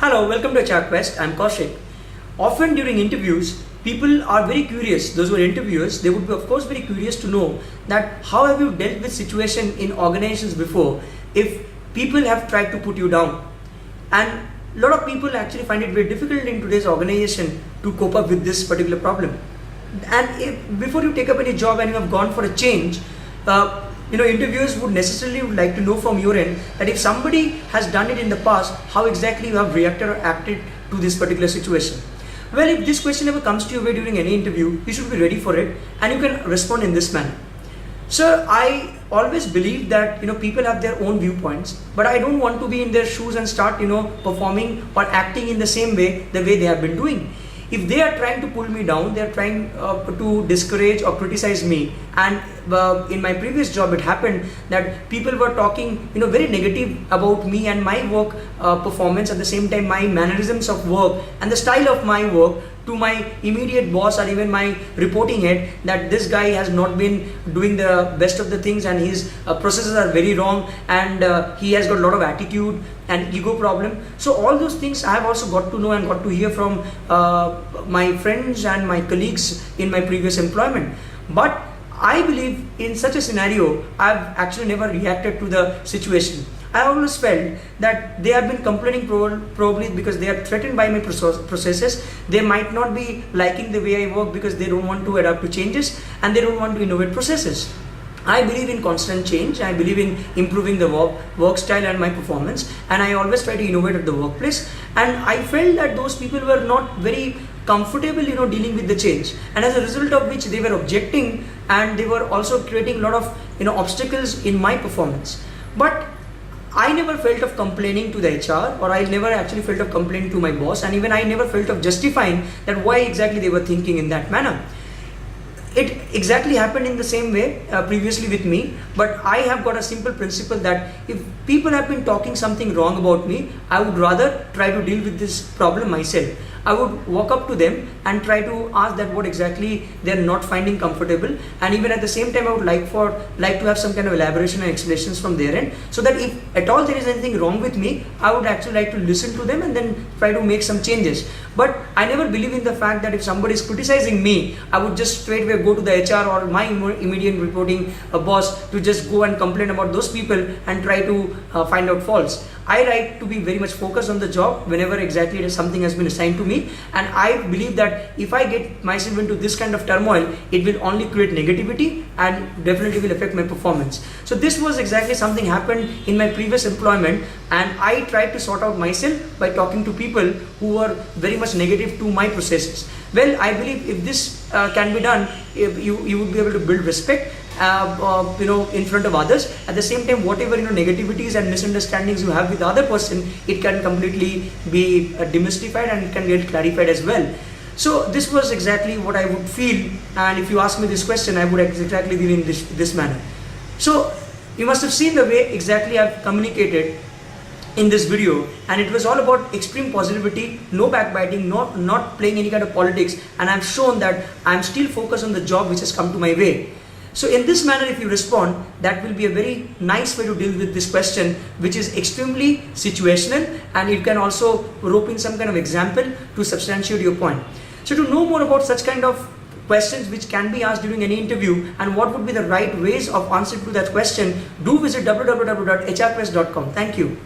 Hello, welcome to HR Quest. I'm Kaushik. Often during interviews, people are very curious. Those who are interviewers, they would be of course very curious to know that how have you dealt with situation in organizations before if people have tried to put you down. And a lot of people actually find it very difficult in today's organization to cope up with this particular problem. And before you take up any job and you have gone for a change, interviewers would necessarily like to know from your end that if somebody has done it in the past, how exactly you have reacted or acted to this particular situation. Well, if this question ever comes to your way during any interview, you should be ready for it and you can respond in this manner. So I always believe that people have their own viewpoints, but I don't want to be in their shoes and start performing or acting in the same way the way they have been doing. If they are trying to pull me down, they are trying to discourage or criticize me, and in my previous job it happened that people were talking very negative about me and my work performance, at the same time my mannerisms of work and the style of my work to my immediate boss or even my reporting head, that this guy has not been doing the best of the things and his processes are very wrong, and he has got a lot of attitude and ego problem. So all those things I have also got to know and got to hear from my friends and my colleagues in my previous employment. But I believe in such a scenario, I've actually never reacted to the situation. I always felt that they have been complaining probably because they are threatened by my processes. They might not be liking the way I work because they don't want to adapt to changes and they don't want to innovate processes. I believe in constant change. I believe in improving the work style and my performance, and I always try to innovate at the workplace. And I felt that those people were not very comfortable dealing with the change, and as a result of which they were objecting and they were also creating a lot of obstacles in my performance. But I never felt of complaining to the HR, or I never actually felt of complaining to my boss, and even I never felt of justifying that why exactly they were thinking in that manner. It exactly happened in the same way previously with me, but I have got a simple principle that if people have been talking something wrong about me, I would rather try to deal with this problem myself. I would walk up to them and try to ask that what exactly they are not finding comfortable, and even at the same time I would like to have some kind of elaboration and explanations from their end, so that if at all there is anything wrong with me, I would actually like to listen to them and then try to make some changes. But I never believe in the fact that if somebody is criticizing me, I would just straight away go to the HR or my immediate reporting boss to just go and complain about those people and try to find out faults. I like to be very much focused on the job whenever exactly something has been assigned to me, and I believe that if I get myself into this kind of turmoil, it will only create negativity and definitely will affect my performance. So this was exactly something happened in my previous employment, and I tried to sort out myself by talking to people who were very much negative to my processes. Well, I believe if this can be done, you would be able to build respect in front of others. At the same time, whatever negativities and misunderstandings you have with the other person, it can completely be demystified and it can get clarified as well. So this was exactly what I would feel, and if you ask me this question, I would exactly deal in this manner. So you must have seen the way exactly I've communicated in this video, and it was all about extreme positivity, no backbiting, not playing any kind of politics, and I've shown that I'm still focused on the job which has come to my way. So in this manner, if you respond, that will be a very nice way to deal with this question, which is extremely situational, and you can also rope in some kind of example to substantiate your point. So to know more about such kind of questions which can be asked during any interview and what would be the right ways of answering to that question, do visit www.hrquest.com. Thank you.